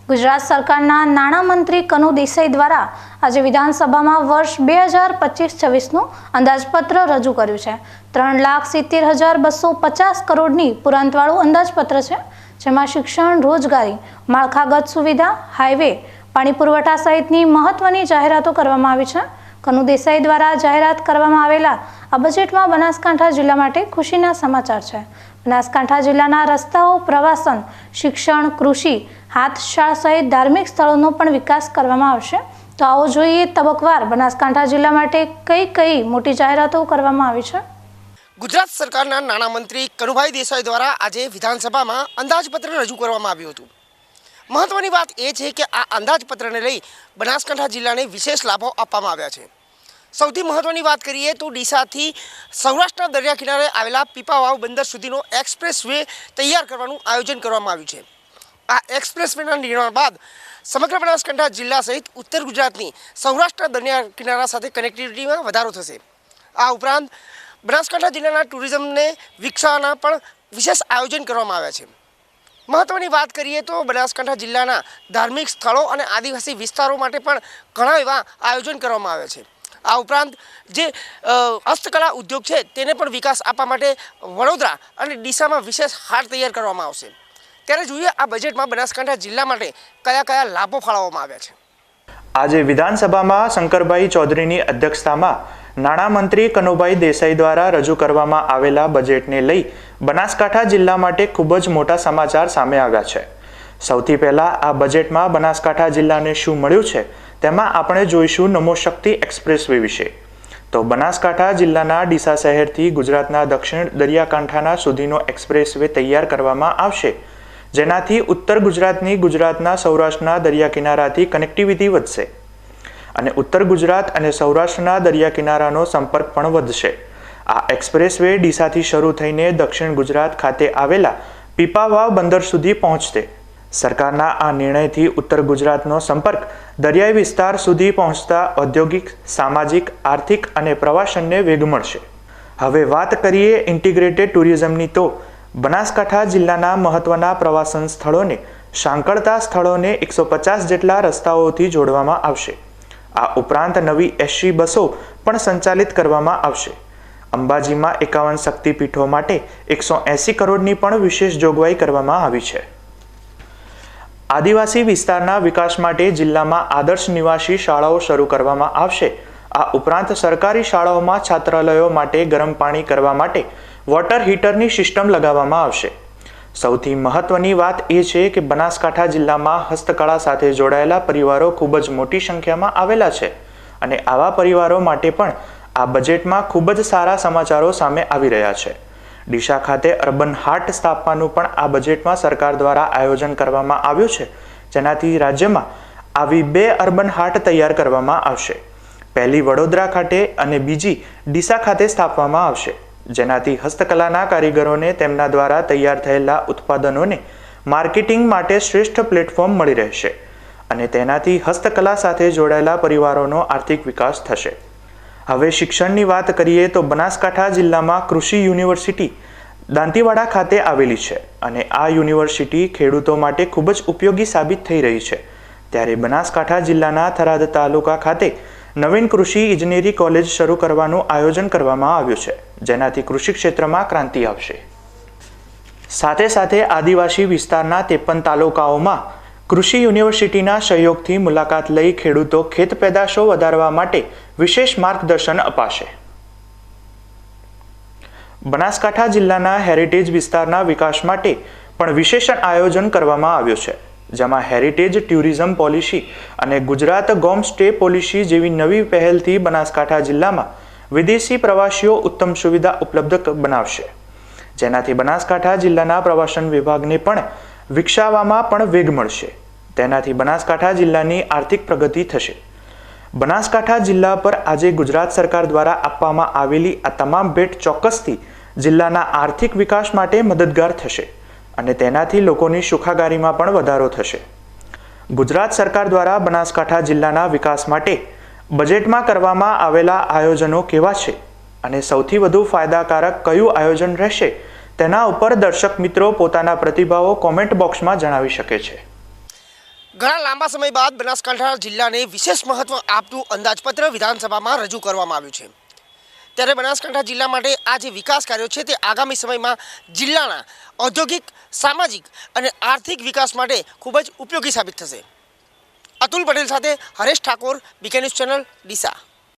ગુજરાત સરકારના નાણામંત્રી કનુ દેસાઈ દ્વારા આજે વિધાનસભામાં વર્ષ 2025-26નું અંદાજપત્ર રજૂ કર્યું છે। 3,70,250 કરોડની પુરાંતવાળું અંદાજપત્ર છે, જેમાં શિક્ષણ, રોજગારી, માળખાગત સુવિધા, હાઈવે, પાણી પુરવઠા સહિતની મહત્વની જાહેરાતો કરવામાં આવી છે। કનુ દેસાઈ દ્વારા જાહેરાત કરવામાં આવેલા આ બજેટમાં બનાસકાંઠા જિલ્લા માટે ખુશીના સમાચાર છે। બનાસકાંઠા જિલ્લાના રસ્તાઓ, પ્રવાસન, શિક્ષણ, કૃષિ, હાથશાળ સહિત ધાર્મિક સ્થળોનો પણ વિકાસ કરવામાં આવશે। તો આવો જોઈએ તબક્કાવાર બનાસકાંઠા જિલ્લા માટે કઈ મોટી જાહેરાતો કરવામાં આવી છે। ગુજરાત સરકારના નાણામંત્રી કનુભાઈ દેસાઈ દ્વારા આજે વિધાનસભામાં અંદાજપત્ર રજૂ કરવામાં આવ્યું હતું। મહત્વની વાત એ છે કે આ અંદાજપત્રને લઈ બનાસકાંઠા જિલ્લાને વિશેષ લાભો આપવામાં આવ્યા છે। સૌથી મહત્વની વાત કરીએ તો ડીસાથી સૌરાષ્ટ્રના દરિયા કિનારે આવેલા પીપાવાવ બંદર સુધીનો એક્સપ્રેસ વે તૈયાર કરવાનું આયોજન કરવામાં આવ્યું છે। આ એક્સપ્રેસ વેના નિર્માણ બાદ સમગ્ર બનાસકાંઠા જિલ્લા સહિત ઉત્તર ગુજરાતની સૌરાષ્ટ્રના દરિયા કિનારા સાથે કનેક્ટિવિટીમાં વધારો થશે। આ ઉપરાંત બનાસકાંઠા જિલ્લાના ટુરિઝમને વિકસાવવાના પણ વિશેષ આયોજન કરવામાં આવ્યા છે। મહત્વની વાત કરીએ તો બનાસકાંઠા જિલ્લાના ધાર્મિક સ્થળો અને આદિવાસી વિસ્તારો માટે પણ ઘણા એવા આયોજન કરવામાં આવ્યા છે। આ ઉપરાંત જે હસ્તકલા ઉદ્યોગ છે તેને પણ વિકાસ આપવા માટે વડોદરા અને ડીસામાં વિશેષ હાટ તૈયાર કરવામાં આવશે। ત્યારે જોઈએ આ બજેટમાં બનાસકાંઠા જિલ્લા માટે કયા લાભો ફાળવવામાં આવ્યા છે। આજે વિધાનસભામાં શંકરભાઈ ચૌધરીની અધ્યક્ષતામાં નાણામંત્રી કનુભાઈ દેસાઈ દ્વારા રજૂ કરવામાં આવેલા બજેટને લઈ બનાસકાંઠા જિલ્લા માટે ખૂબ જ મોટા સમાચાર સામે આવ્યા છે। સૌથી પહેલા આ બજેટમાં બનાસકાંઠા જિલ્લાને શું મળ્યું છે તેમાં આપણે જોઈશું નમો શક્તિ એક્સપ્રેસવે વિશે। તો બનાસકાંઠા જિલ્લાના ડીસા શહેરથી ગુજરાતના દક્ષિણ દરિયાકાંઠાના સુધીનો એક્સપ્રેસવે તૈયાર કરવામાં આવશે, જેનાથી ઉત્તર ગુજરાતના સૌરાષ્ટ્રના દરિયા કિનારાથી કનેક્ટિવિટી વધશે અને ઉત્તર ગુજરાત અને સૌરાષ્ટ્રના દરિયા કિનારાનો સંપર્ક પણ વધશે। આ એક્સપ્રેસવે ડીસાથી શરૂ થઈને દક્ષિણ ગુજરાત ખાતે આવેલા પીપાવાવ બંદર સુધી પહોંચશે। સરકારના આ નિર્ણયથી ઉત્તર ગુજરાતનો સંપર્ક દરિયાઈ વિસ્તાર સુધી પહોંચતા ઔદ્યોગિક, સામાજિક, આર્થિક અને પ્રવાસનને વેગ મળશે। હવે વાત કરીએ ઇન્ટિગ્રેટેડ ટુરિઝમની, તો બનાસકાંઠા જિલ્લાના મહત્વના પ્રવાસન સ્થળોને સાંકળતા સ્થળોને 150 જેટલા રસ્તાઓથી જોડવામાં આવશે। આ ઉપરાંત નવી એસટી બસો પણ સંચાલિત કરવામાં આવશે। અંબાજીમાં 51 શક્તિપીઠો માટે 180 કરોડની પણ વિશેષ જોગવાઈ કરવામાં આવી છે। આદિવાસી વિસ્તારના વિકાસ માટે જિલ્લામાં આદર્શ નિવાસી શાળાઓ શરૂ કરવામાં આવશે। આ ઉપરાંત સરકારી શાળાઓમાં છાત્રાલયો માટે ગરમ પાણી કરવા માટે વોટર હીટરની સિસ્ટમ લગાવવામાં આવશે। સૌથી મહત્વની વાત એ છે કે બનાસકાંઠા જિલ્લામાં હસ્તકળા સાથે જોડાયેલા પરિવારો ખૂબ જ મોટી સંખ્યામાં આવેલા છે અને આવા પરિવારો માટે પણ આ બજેટમાં ખૂબ જ સારા સમાચારો સામે આવી રહ્યા છે। ડીસા ખાતે અર્બન હાટ સ્થાપવાનું પણ આ બજેટમાં સરકાર દ્વારા આયોજન કરવામાં આવ્યું છે, જેનાથી રાજ્યમાં આવી 2 અર્બન હાટ તૈયાર કરવામાં આવશે। પહેલી વડોદરા ખાતે અને બીજી ડીસા ખાતે સ્થાપવામાં આવશે, જેનાથી હસ્તકલાના કારીગરોને તેમના દ્વારા તૈયાર થયેલા ઉત્પાદનોને માર્કેટિંગ માટે શ્રેષ્ઠ પ્લેટફોર્મ મળી રહેશે અને તેનાથી હસ્તકલા સાથે જોડાયેલા પરિવારોનો આર્થિક વિકાસ થશે। હવે શિક્ષણની વાત કરીએ તો બનાસકાંઠા જિલ્લામાં કૃષિ યુનિવર્સિટી દાંતીવાડા ખાતે આવેલી છે અને આ યુનિવર્સિટી ખેડૂતો માટે ખૂબ જ ઉપયોગી સાબિત થઈ રહી છે। ત્યારે બનાસકાંઠા જિલ્લાના થરાદ તાલુકા ખાતે નવીન કૃષિ ઇજનેરી કોલેજ શરૂ કરવાનું આયોજન કરવામાં આવ્યું છે, જેનાથી કૃષિ ક્ષેત્રમાં ક્રાંતિ આવશે। સાથે સાથે આદિવાસી વિસ્તારના 53 તાલુકાઓમાં કૃષિ યુનિવર્સિટીના સહયોગથી મુલાકાત લઈ ખેડૂતો ખેત પેદાશો વધારવા માટે વિશેષ માર્ગદર્શન અપાશે। બનાસકાંઠા જિલ્લાના હેરિટેજ વિસ્તારના વિકાસ માટે પણ વિશેષ આયોજન કરવામાં આવ્યું છે, જેમાં હેરિટેજ ટુરિઝમ પોલિસી અને ગુજરાત ગોમ સ્ટે પોલિસી જેવી નવી પહેલથી બનાસકાંઠા જિલ્લામાં વિદેશી પ્રવાસીઓ ઉત્તમ સુવિધા ઉપલબ્ધ બનાવશે, જેનાથી બનાસકાંઠા જિલ્લાના પ્રવાસન વિભાગને પણ વિકસાવવામાં પણ વેગ મળશે। તેનાથી બનાસકાંઠા જિલ્લાની આર્થિક પ્રગતિ થશે। બનાસકાંઠા જિલ્લા પર આજે ગુજરાત સરકાર દ્વારા આપવામાં આવેલી આ તમામ ભેટ ચોક્કસથી જિલ્લાના આર્થિક વિકાસ માટે મદદગાર થશે અને તેનાથી લોકોની સુખાકારીમાં પણ વધારો થશે। ગુજરાત સરકાર દ્વારા બનાસકાંઠા જિલ્લાના વિકાસ માટે બજેટમાં કરવામાં આવેલા આયોજનો કેવા છે અને સૌથી વધુ ફાયદાકારક કયું આયોજન રહેશે તેના ઉપર દર્શક મિત્રો પોતાના પ્રતિભાવો કોમેન્ટ બોક્સમાં જણાવી શકે છે। ઘણા લાંબા સમય બાદ બનાસકાંઠા જિલ્લાને વિશેષ મહત્વ આપતું અંદાજપત્ર વિધાનસભામાં રજૂ કરવામાં આવ્યું છે. ત્યારે બનાસકાંઠા જિલ્લા માટે આ જે વિકાસ કાર્યો છે તે આગામી સમયમાં જિલ્લાના ઔદ્યોગિક, સામાજિક અને આર્થિક વિકાસ માટે ખૂબ જ ઉપયોગી સાબિત થશે. અતુલ પટેલ સાથે Haresh Thakor, BK news channel, Deesa.